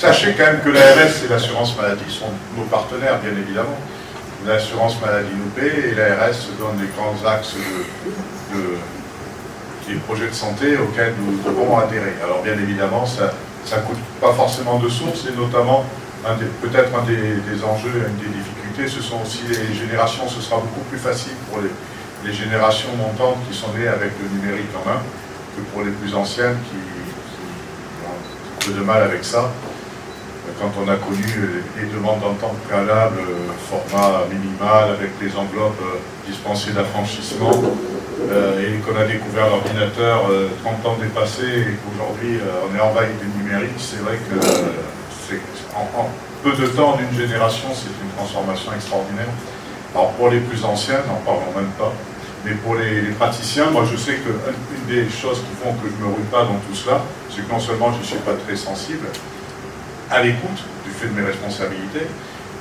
Sachez quand même que l'ARS et l'assurance maladie sont nos partenaires, bien évidemment. L'assurance maladie nous paie et l'ARS se donne les grands axes des projets de santé auxquels nous devons adhérer. Alors bien évidemment, ça ne coûte pas forcément de source et notamment, peut-être un des enjeux, une des difficultés, ce sont aussi les générations. Ce sera beaucoup plus facile pour les générations montantes qui sont nées avec le numérique en main que pour les plus anciennes qui ont un peu de mal avec ça. Quand on a connu les demandes en temps préalable, format minimal, avec les enveloppes dispensées d'affranchissement, et qu'on a découvert l'ordinateur 30 ans dépassés et qu'aujourd'hui on est envahi du numérique, c'est vrai que en peu de temps, en une génération, c'est une transformation extraordinaire. Alors pour les plus anciens, n'en parlons même pas, mais pour les praticiens, moi je sais qu'une des choses qui font que je ne me roule pas dans tout cela, c'est que non seulement je ne suis pas très sensible, à l'écoute du fait de mes responsabilités,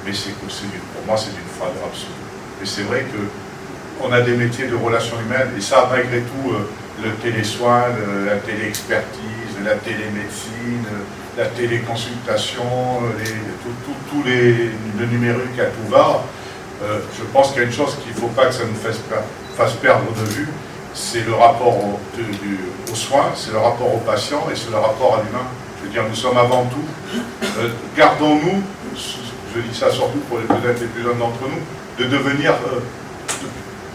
mais c'est que pour moi c'est d'une froideur absolue. Et c'est vrai qu'on a des métiers de relations humaines, et ça malgré tout, le télésoin, la téléexpertise, la télémédecine, la téléconsultation, le numérique à tout va, je pense qu'il y a une chose qu'il ne faut pas que ça nous fasse perdre de vue, c'est le rapport aux soins, c'est le rapport aux patients et c'est le rapport à l'humain. Je veux dire, nous sommes avant tout, gardons-nous, je dis ça surtout pour peut-être les plus jeunes d'entre nous, de devenir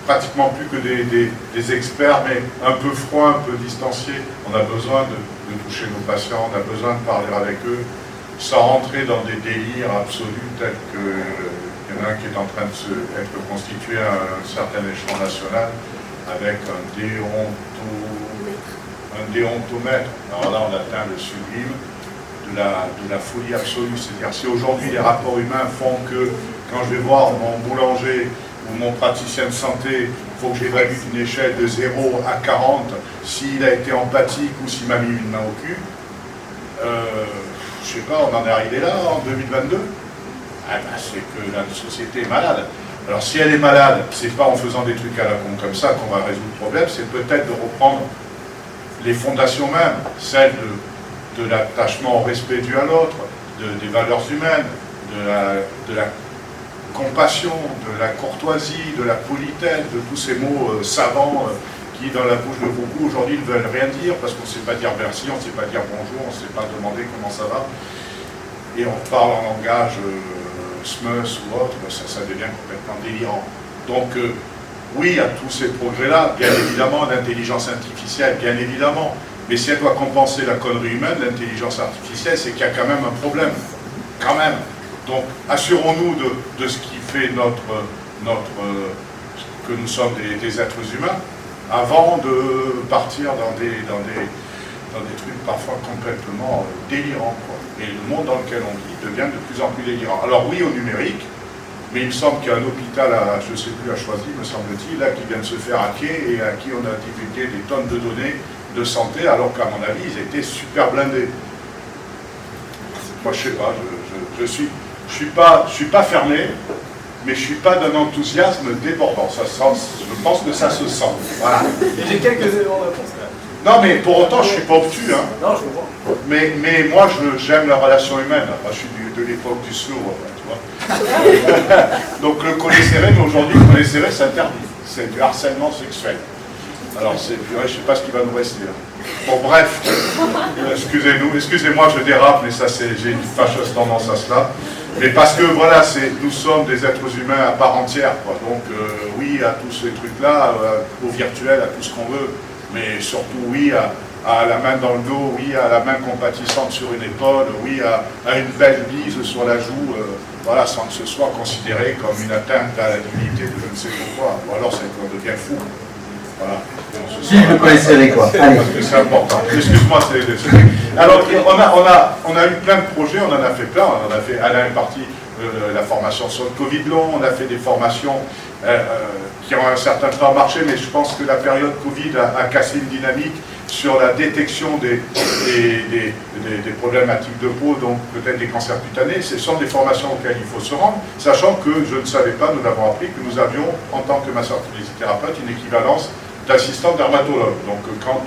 pratiquement plus que des experts, mais un peu froids, un peu distanciés. On a besoin de toucher nos patients, on a besoin de parler avec eux, sans rentrer dans des délires absolus tels que il y en a un qui est en train d'être constitué à un certain échelon national avec un déontomètre. Alors là, on atteint le sublime de la folie absolue. C'est-à-dire, si aujourd'hui les rapports humains font que, quand je vais voir mon boulanger ou mon praticien de santé, il faut que j'évalue d'une échelle de 0 à 40 s'il a été empathique ou s'il m'a mis une main au cul, je ne sais pas, on en est arrivé là en 2022. Ah ben, c'est que la société est malade. Alors si elle est malade, c'est pas en faisant des trucs à la con comme ça qu'on va résoudre le problème, c'est peut-être de reprendre les fondations mêmes, celles de l'attachement au respect dû à l'autre, des valeurs humaines, de la compassion, de la courtoisie, de la politesse, de tous ces mots savants qui, dans la bouche de beaucoup, aujourd'hui, ne veulent rien dire, parce qu'on ne sait pas dire merci, on ne sait pas dire bonjour, on ne sait pas demander comment ça va, et on parle en langage SMUS ou autre, ça devient complètement délirant. Donc, oui, il y a tous ces progrès-là, bien évidemment, l'intelligence artificielle, bien évidemment, mais si elle doit compenser la connerie humaine, l'intelligence artificielle, c'est qu'il y a quand même un problème, quand même. Donc, assurons-nous de ce qui fait que nous sommes des êtres humains, avant de partir dans des trucs parfois complètement délirants, quoi. Et le monde dans lequel on vit devient de plus en plus délirant. Alors oui, au numérique, mais il me semble qu'il y a un hôpital, je ne sais plus, à Choisy, me semble-t-il, là, qui vient de se faire hacker et à qui on a divulgué des tonnes de données de santé, alors qu'à mon avis, ils étaient super blindés. Moi, je sais pas, je suis pas fermé, mais je ne suis pas d'un enthousiasme débordant. Ça sent, je pense que ça se sent. Voilà. J'ai quelques éléments de réponse. Non, mais pour autant, je ne suis pas obtus. Hein. Non, je comprends. Mais moi, j'aime la relation humaine. Moi, je suis de l'époque du slow, tu vois. Donc, le collet serré, mais aujourd'hui, le collet serré, c'est interdit. C'est du harcèlement sexuel. Alors, je ne sais pas ce qui va nous rester. Bon, bref, excusez-moi, je dérape, mais ça, j'ai une fâcheuse tendance à cela. Mais parce que, voilà, nous sommes des êtres humains à part entière, quoi. Donc, oui, à tous ces trucs-là, au virtuel, à tout ce qu'on veut, mais surtout, oui, à la main dans le dos, oui, à la main compatissante sur une épaule, oui, à une belle bise sur la joue, voilà, sans que ce soit considéré comme une atteinte à la dignité de je ne sais pourquoi. Ou alors, c'est qu'on devient fou. Voilà. Gilles le collet serré, quoi. Allez. C'est important. Excuse-moi, alors, on a eu plein de projets, on en a fait plein. On en a fait, Alain est parti, la formation sur le Covid long, on a fait des formations qui ont un certain temps marché, mais je pense que la période Covid a cassé une dynamique sur la détection des problématiques de peau, donc peut-être des cancers cutanés. Ce sont des formations auxquelles il faut se rendre, sachant que je ne savais pas, nous l'avons appris, que nous avions, en tant que masseur-kinésithérapeute, une équivalence d'assistant dermatologue. Donc quand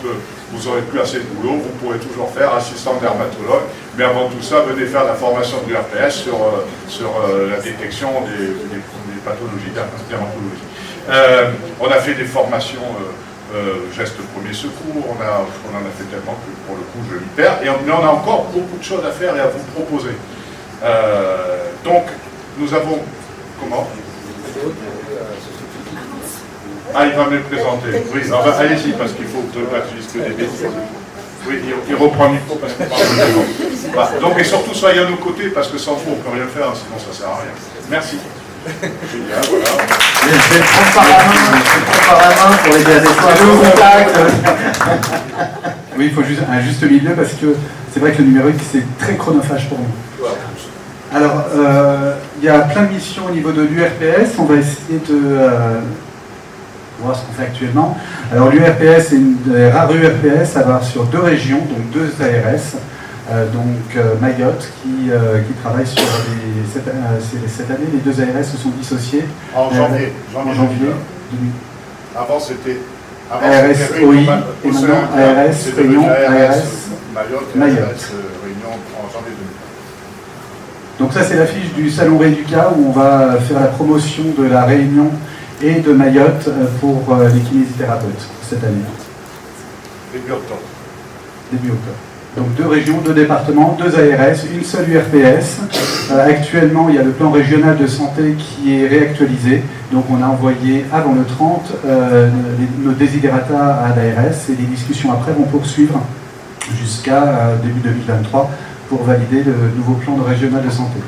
vous n'aurez plus assez de boulot, vous pourrez toujours faire assistant dermatologue, mais avant tout ça, venez faire la formation de l'URPS sur la détection des pathologies dermatologiques. On a fait des formations gestes de premier secours, on en a fait tellement que pour le coup je m'y perds, mais on a encore beaucoup de choses à faire et à vous proposer. Donc, nous avons... Comment? Ah, il va me les présenter. Oui, allez-y, parce qu'il faut que tu dises que des bêtises. Oui, il reprend le micro parce qu'on parle de bah, donc, et surtout, soyez à nos côtés, parce que sans vous, on ne peut rien faire, sinon ça ne sert à rien. Merci. Génial, voilà. Je vais prendre par la main pour les contact. Oui, il faut juste un juste milieu, parce que c'est vrai que le numérique, c'est très chronophage pour nous. Alors, il y a plein de missions au niveau de l'URPS. On va essayer de voir ce qu'on fait actuellement. Alors, l'URPS est une des rares URPS à avoir sur 2 régions, donc 2 ARS. Mayotte qui travaille sur cette année, les 2 ARS se sont dissociés. En janvier. Avant, c'était ARS OI et maintenant ARS Réunion, ARS Mayotte. Réunion en janvier 2020. Donc ça, c'est l'affiche du Salon Réduca où on va faire la promotion de la Réunion et de Mayotte pour les kinésithérapeutes cette année. Début octobre. Début octobre. Donc 2 régions, 2 départements, 2 ARS, une seule URPS. Actuellement, il y a le plan régional de santé qui est réactualisé. Donc on a envoyé avant le 30 nos desiderata à l'ARS et les discussions après vont poursuivre jusqu'à début 2023 pour valider le nouveau plan régional de santé.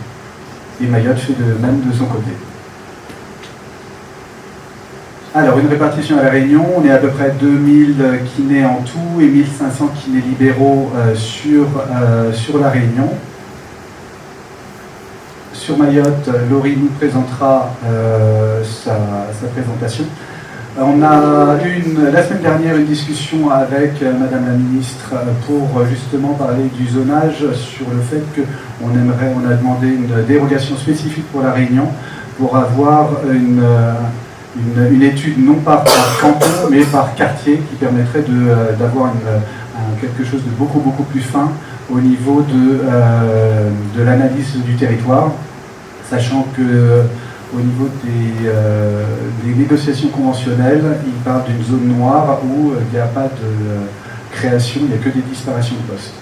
Et Mayotte fait de même de son côté. Alors, une répartition à la Réunion, on est à peu près 2000 kinés en tout et 1500 kinés libéraux sur la Réunion. Sur Mayotte, Laurie nous présentera sa présentation. On a eu la semaine dernière une discussion avec Madame la Ministre pour justement parler du zonage sur le fait qu'on a demandé une dérogation spécifique pour la Réunion pour avoir une étude non pas par canton mais par quartier qui permettrait d'avoir quelque chose de beaucoup plus fin au niveau de l'analyse du territoire, sachant que au niveau des négociations conventionnelles, il parle d'une zone noire où il n'y a pas de création, il n'y a que des disparitions de postes.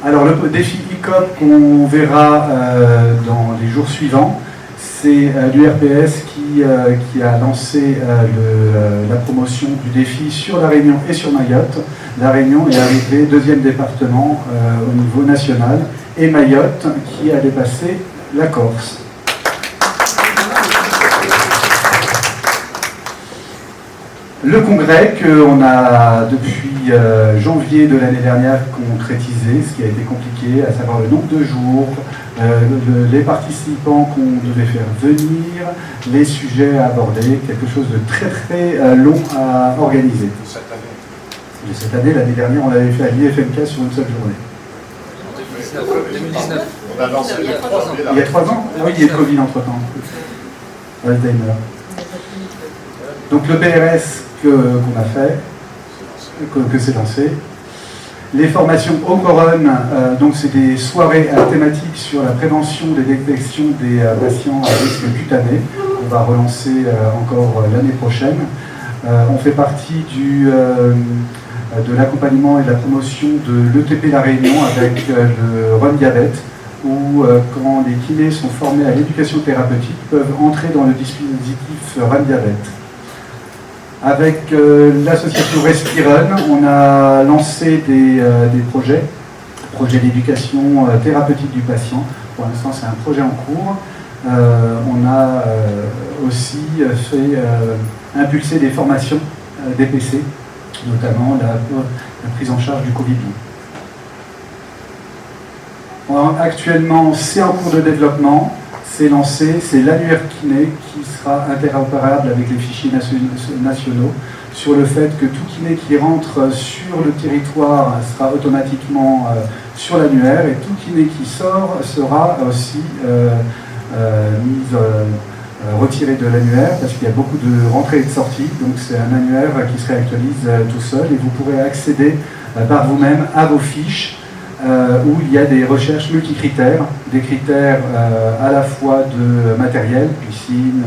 Alors le défi ICOP qu'on verra dans les jours suivants, c'est l'URPS qui a lancé la promotion du défi sur la Réunion et sur Mayotte. La Réunion est arrivée 2e département au niveau national et Mayotte qui a dépassé la Corse. Le congrès qu'on a depuis janvier de l'année dernière concrétisé, ce qui a été compliqué, à savoir le nombre de jours, les participants qu'on devait faire venir, les sujets à aborder, quelque chose de très long à organiser. Cette année, l'année dernière, on l'avait fait à l'IFMK sur une seule journée. 2019. On a lancé il y a 3 ans. Il y a 3 ans? Ah oui, il y a Covid entre-temps. Alzheimer. Donc le PRS qu'on a fait, que c'est lancé. Les formations Homegrown, donc c'est des soirées thématiques sur la prévention des détections des patients à risque cutané. On va relancer encore l'année prochaine. On fait partie de l'accompagnement et de la promotion de l'ETP La Réunion avec le Run Diabète, où quand les kinés sont formés à l'éducation thérapeutique, peuvent entrer dans le dispositif Run Diabète. Avec l'association Respirun, on a lancé des projets d'éducation thérapeutique du patient. Pour l'instant, c'est un projet en cours. On a aussi fait impulser des formations DPC, notamment la prise en charge du Covid. Actuellement, c'est en cours de développement. C'est lancé, c'est l'annuaire kiné qui sera interopérable avec les fichiers nationaux sur le fait que tout kiné qui rentre sur le territoire sera automatiquement sur l'annuaire et tout kiné qui sort sera aussi mis retiré de l'annuaire parce qu'il y a beaucoup de rentrées et de sorties. Donc c'est un annuaire qui se réactualise tout seul et vous pourrez accéder par vous-même à vos fiches où il y a des recherches multicritères, des critères à la fois de matériel, piscine,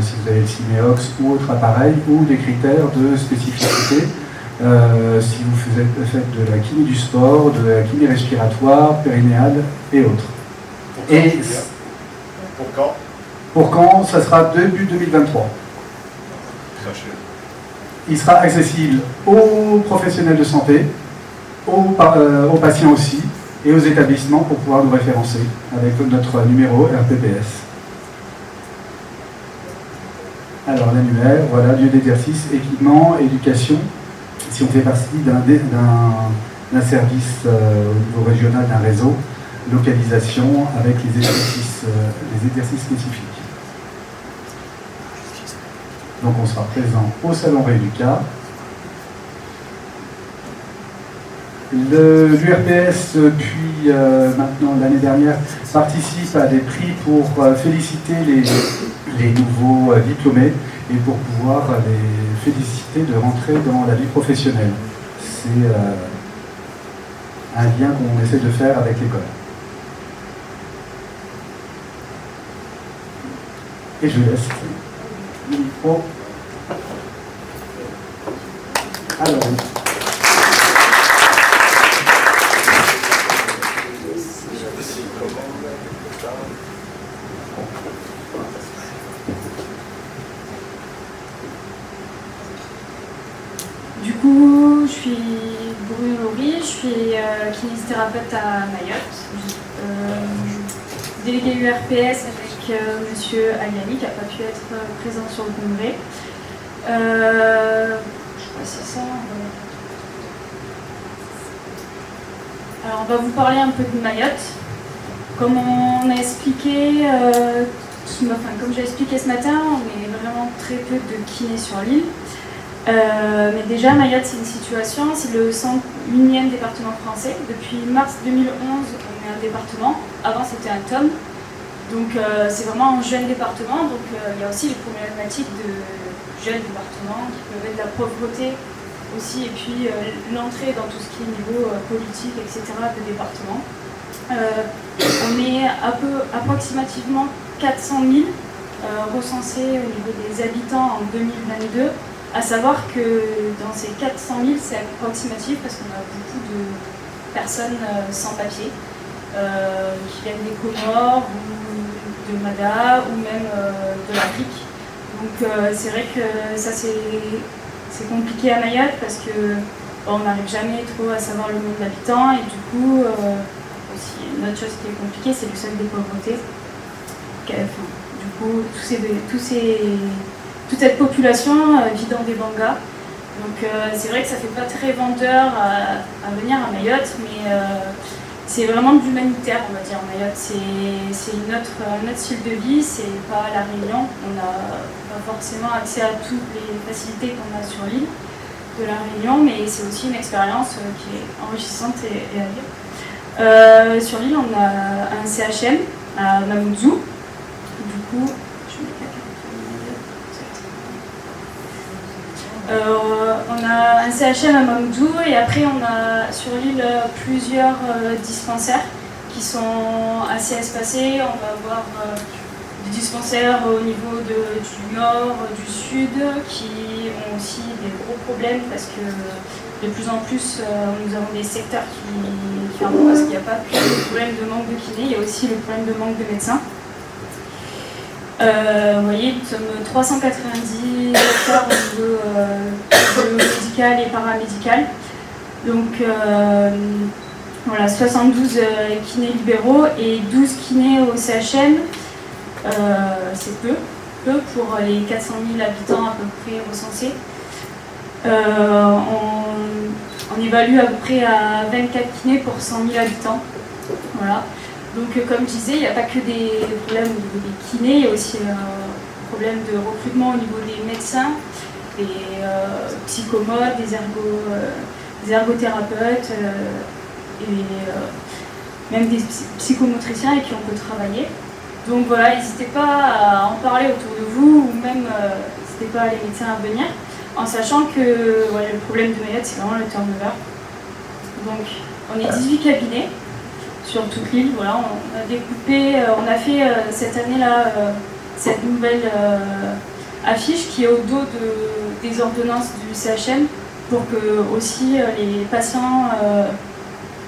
si vous avez le Cineox ou autre appareil, ou des critères de spécificité. Si vous faites de la kiné du sport, de la kiné respiratoire, périnéale et autres. Et pour quand? Pour quand? Ça sera début 2023. Sachez. Il sera accessible aux professionnels de santé, aux patients aussi, et aux établissements pour pouvoir nous référencer avec notre numéro RPPS. Alors l'annuaire, voilà, lieu d'exercice, équipement, éducation. Si on fait partie d'un service au niveau régional, d'un réseau, localisation avec les exercices spécifiques. Donc on sera présent au Salon Rééduca. L'URPS, depuis maintenant l'année dernière, participe à des prix pour féliciter les nouveaux diplômés et pour pouvoir les féliciter de rentrer dans la vie professionnelle. C'est un lien qu'on essaie de faire avec l'école. Et je laisse le micro. Alors, du coup, je suis Bruno Laurie, je suis kinésithérapeute à Mayotte. Délégué URPS avec monsieur Aliani qui n'a pas pu être présent sur le congrès. Je crois que c'est ça. Alors on va vous parler un peu de Mayotte. Comme on a expliqué, comme j'ai expliqué ce matin, on est vraiment très peu de kinés sur l'île. Mais déjà, Mayotte, c'est une situation, c'est le 101e département français. Depuis mars 2011, on est un département. Avant, c'était un tome. Donc, c'est vraiment un jeune département. Donc, il y a aussi les problématiques de jeunes départements qui peuvent être la pauvreté aussi, et puis l'entrée dans tout ce qui est niveau politique, etc. de département. On est approximativement 400 000 recensés au niveau des habitants en 2022. À savoir que dans ces 400 000, c'est approximatif parce qu'on a beaucoup de personnes sans papier qui viennent des Comores ou de Mada ou même de l'Afrique. Donc c'est vrai que ça c'est compliqué à Mayotte parce que on n'arrive jamais trop à savoir le nombre d'habitants et du coup aussi une autre chose qui est compliquée, c'est le seuil de pauvreté. Du coup toute cette population vit dans des bangas. Donc c'est vrai que ça fait pas très vendeur à venir à Mayotte, mais c'est vraiment de l'humanitaire, on va dire, Mayotte. C'est un autre style de vie, c'est pas la Réunion. On n'a pas forcément accès à toutes les facilités qu'on a sur l'île de la Réunion, mais c'est aussi une expérience qui est enrichissante et à vivre. Sur l'île, on a un CHM à Mamoudzou. Du coup, on a un CHM à Mamoudzou et après on a sur l'île plusieurs dispensaires qui sont assez espacés. On va avoir des dispensaires au niveau du nord, du sud qui ont aussi des gros problèmes parce que de plus en plus nous avons des secteurs qui ferment parce qu'il n'y a pas que le problème de manque de kinés, il y a aussi le problème de manque de médecins. Vous voyez, nous sommes 390 docteurs au niveau médical et paramédical. Donc voilà, 72 kinés libéraux et 12 kinés au CHM. C'est peu pour les 400 000 habitants à peu près recensés. On évalue à peu près à 24 kinés pour 100 000 habitants. Voilà. Donc comme je disais, il n'y a pas que des problèmes au niveau des kinés, il y a aussi un problème de recrutement au niveau des médecins, des psychomodes, des ergothérapeutes et même des psychomotriciens avec qui on peut travailler. Donc voilà, n'hésitez pas à en parler autour de vous, ou même n'hésitez pas les médecins à venir, en sachant que le problème de Mayotte, c'est vraiment le turnover. Donc on est 18 cabinets sur toute l'île, voilà, on a découpé, on a fait cette année-là cette nouvelle affiche qui est au dos des ordonnances du CHM pour que aussi les patients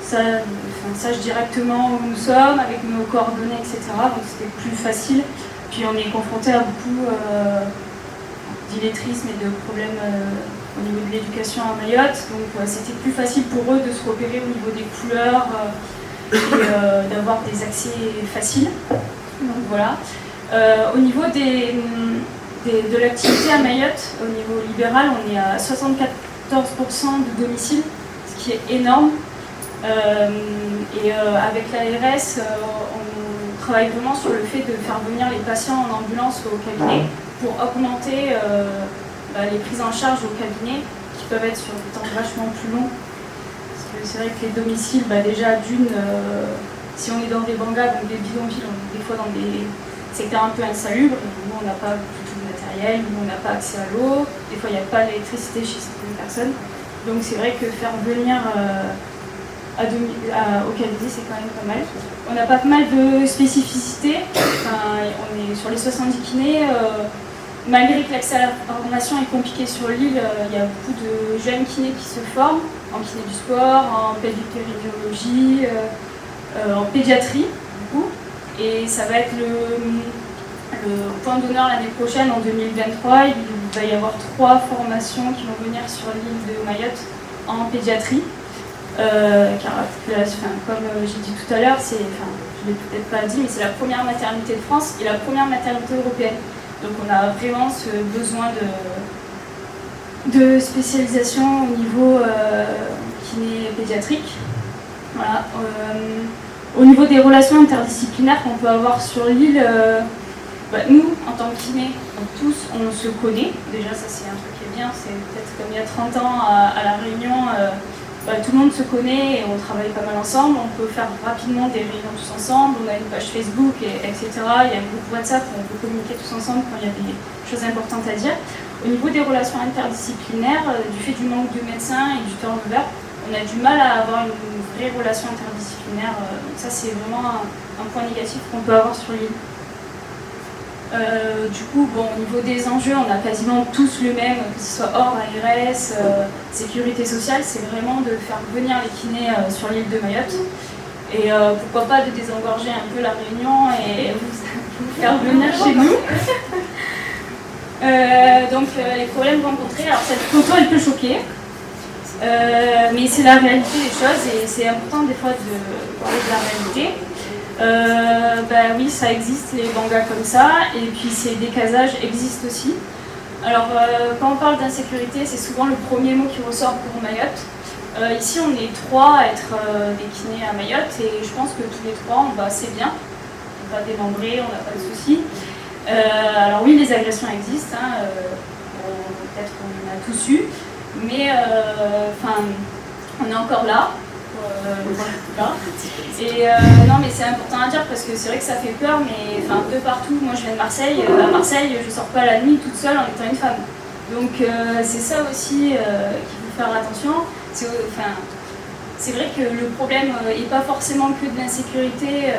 sachent directement où nous sommes, avec nos coordonnées, etc. Donc c'était plus facile. Puis on est confronté à beaucoup d'illettrisme et de problèmes au niveau de l'éducation à Mayotte. Donc c'était plus facile pour eux de se repérer au niveau des couleurs et d'avoir des accès faciles. Donc voilà. Au niveau de l'activité à Mayotte, au niveau libéral, on est à 74% de domicile, ce qui est énorme. Avec l'ARS, on travaille vraiment sur le fait de faire venir les patients en ambulance au cabinet pour augmenter les prises en charge au cabinet qui peuvent être sur des temps vachement plus longs. Parce que c'est vrai que les domiciles, déjà si on est dans des bangas, donc des bidonvilles, on est des fois dans des secteurs un peu insalubres, où on n'a pas du tout de matériel, où on n'a pas accès à l'eau, des fois il n'y a pas d'électricité chez certaines personnes. Donc c'est vrai que faire venir au cabinet, c'est quand même pas mal. On a pas mal de spécificités. On est sur les 70 kinés. Malgré que l'accès à la formation est compliqué sur l'île, il y a beaucoup de jeunes kinés qui se forment en kiné du sport, en pédopériologie, en pédiatrie, beaucoup. Et ça va être le point d'honneur l'année prochaine, en 2023. Il va y avoir 3 formations qui vont venir sur l'île de Mayotte en pédiatrie. Car comme j'ai dit tout à l'heure, je ne l'ai peut-être pas dit, mais c'est la première maternité de France et la première maternité européenne. Donc on a vraiment ce besoin de spécialisation au niveau kiné pédiatrique. Voilà. Au niveau des relations interdisciplinaires qu'on peut avoir sur l'île, nous, en tant que kiné, tous, on se connaît. Déjà, ça c'est un truc qui est bien, c'est peut-être comme il y a 30 ans à La Réunion. Tout le monde se connaît et on travaille pas mal ensemble. On peut faire rapidement des réunions tous ensemble. On a une page Facebook, etc. Il y a un groupe WhatsApp où on peut communiquer tous ensemble quand il y a des choses importantes à dire. Au niveau des relations interdisciplinaires, du fait du manque de médecins et du turnover, on a du mal à avoir une vraie relation interdisciplinaire. Donc ça, c'est vraiment un point négatif qu'on peut avoir sur l'île. Du coup, au niveau des enjeux, on a quasiment tous le même, que ce soit hors ARS, sécurité sociale, c'est vraiment de faire venir les kinés sur l'île de Mayotte. Et pourquoi pas de désengorger un peu la Réunion et vous faire venir chez nous. Donc les problèmes rencontrés, alors cette photo elle peut choquer, mais c'est la réalité des choses et c'est important des fois de parler de la réalité. Oui, ça existe, les bangas comme ça, et puis ces décasages existent aussi. Alors, quand on parle d'insécurité, c'est souvent le premier mot qui ressort pour Mayotte. Ici, on est 3 à être des kinés à Mayotte, et je pense que tous les 3, on va assez bien. On n'est pas démembrés, on n'a pas de soucis. Alors oui, les agressions existent, peut-être qu'on a tous eu, mais on est encore là. Et non, mais c'est important à dire parce que c'est vrai que ça fait peur, mais de partout. Moi, je viens de Marseille. À Marseille, je sors pas la nuit toute seule en étant une femme. Donc, c'est ça aussi qu'il faut faire attention. C'est vrai que le problème n'est pas forcément que de l'insécurité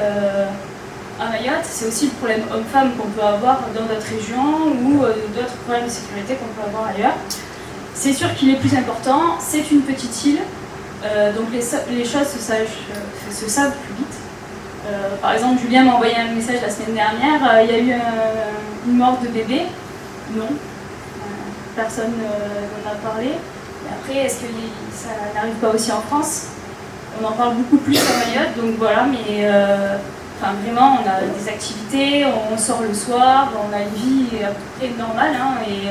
à Mayotte, c'est aussi le problème homme-femme qu'on peut avoir dans d'autres régions ou d'autres problèmes de sécurité qu'on peut avoir ailleurs. C'est sûr qu'il est plus important. C'est une petite île. Donc les choses se savent plus vite. Par exemple, Julien m'a envoyé un message la semaine dernière, il y a eu une mort de bébé. Non, personne n'en a parlé. Et après, est-ce que ça n'arrive pas aussi en France? On en parle beaucoup plus à Mayotte, donc voilà, mais vraiment, on a des activités, on sort le soir, on a une vie à peu près normale, et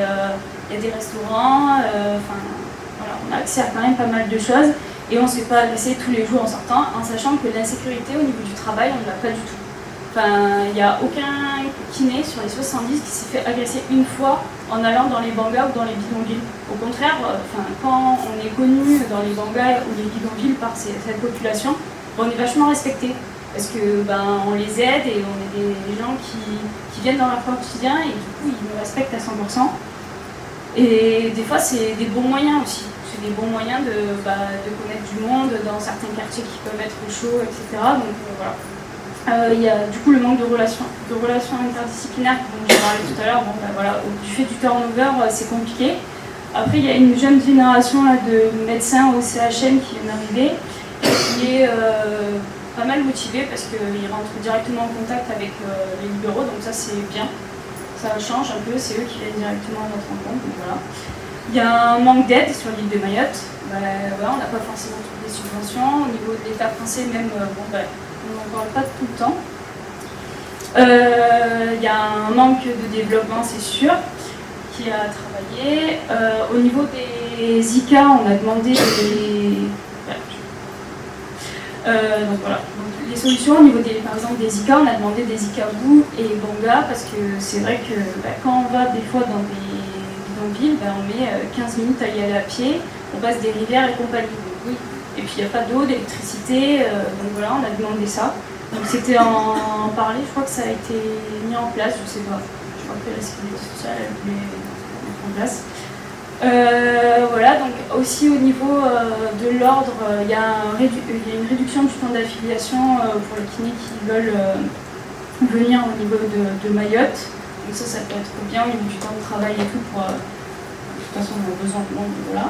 il y a des restaurants, voilà, on a accès à quand même pas mal de choses. Et on ne se fait pas agresser tous les jours en sortant, en sachant que l'insécurité au niveau du travail, on ne l'a pas du tout. Il n'y a aucun kiné sur les 70 qui s'est fait agresser une fois en allant dans les bangas ou dans les bidonvilles. Au contraire, quand on est connu dans les bangas ou les bidonvilles par cette population, on est vachement respecté. parce que on les aide et on est des gens qui viennent dans leur quotidien et du coup ils nous respectent à 100%. Et des fois c'est des bons moyens aussi, c'est des bons moyens de connaître du monde dans certains quartiers qui peuvent être chauds, etc. Donc voilà. Il y a du coup le manque de relations interdisciplinaires dont j'ai parlé tout à l'heure. Du fait du turnover, c'est compliqué. Après, il y a une jeune génération là, de médecins au CHM qui vient d'arriver, qui est pas mal motivée parce qu'ils rentrent directement en contact avec les libéraux, donc ça c'est bien. Ça change un peu, c'est eux qui viennent directement à notre rencontre. Donc voilà. Il y a un manque d'aide sur l'île de Mayotte. On n'a pas forcément toutes les subventions. Au niveau de l'État français, même, on n'en parle pas tout le temps. Il y a un manque de développement, c'est sûr, qui a travaillé. Au niveau des ICA, on a demandé donc voilà. Donc, les solutions au niveau par exemple des ICA, on a demandé des ICA Bou et Banga parce que c'est vrai que quand on va des fois dans des bidonvilles, on met 15 minutes à y aller à pied, on passe des rivières et compagnie. Donc, oui. Et puis il n'y a pas d'eau, d'électricité, donc voilà, on a demandé ça. Donc c'était en parler, je crois que ça a été mis en place, je sais pas. Je crois que la sécurité sociale voulait mettre en place. Voilà, donc aussi au niveau de l'ordre, il y a une réduction du temps d'affiliation pour les kinés qui veulent venir au niveau de Mayotte. Donc ça peut être bien au niveau du temps de travail et tout. De toute façon, on a besoin de monde, voilà.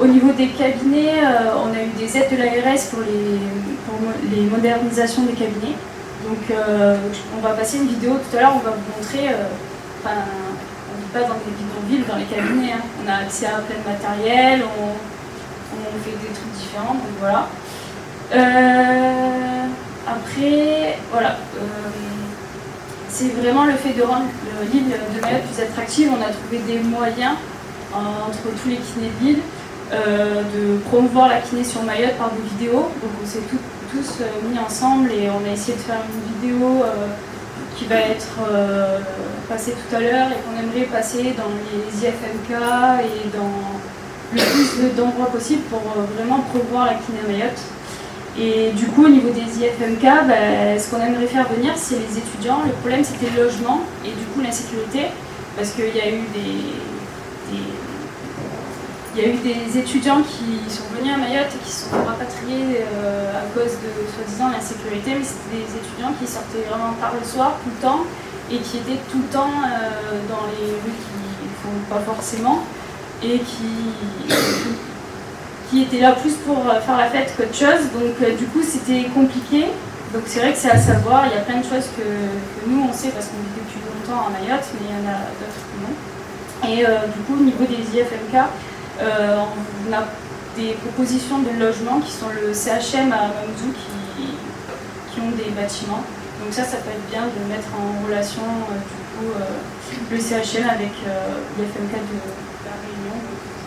Au niveau des cabinets, on a eu des aides de l'ARS pour les modernisations des cabinets. Donc on va passer une vidéo tout à l'heure, on va vous montrer, on ne vit pas dans des bidonvilles, dans les cabinets, hein. On a accès à plein de matériel, on fait des trucs différents, donc voilà. Après, voilà. C'est vraiment le fait de rendre l'île de Mayotte plus attractive. On a trouvé des moyens entre tous les kinés de l'île de promouvoir la kiné sur Mayotte par des vidéos. Donc on s'est tous mis ensemble et on a essayé de faire une vidéo qui va être passée tout à l'heure et qu'on aimerait passer dans les IFMK et dans le plus d'endroits possible pour vraiment promouvoir la kiné à Mayotte. Et du coup, au niveau des IFMK, ce qu'on aimerait faire venir, c'est les étudiants. Le problème, c'était le logement et du coup l'insécurité, parce qu'il y a eu des étudiants qui sont venus à Mayotte et qui sont rapatriés à cause de, soi-disant, l'insécurité, mais c'était des étudiants qui sortaient vraiment tard le soir, tout le temps, et qui étaient tout le temps dans les rues qui ne font pas forcément, et qui étaient là plus pour faire la fête qu'autre chose, donc du coup c'était compliqué. Donc c'est vrai que c'est à savoir, il y a plein de choses que nous on sait parce qu'on vit depuis longtemps à Mayotte, mais il y en a d'autres qui non. Et du coup au niveau des IFMK, on a des propositions de logement qui sont le CHM à Mamdou qui ont des bâtiments. Donc ça peut être bien de mettre en relation du coup le CHM avec l'IFMK de la Réunion,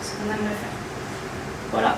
c'est ce qu'on aimerait faire. Voilà.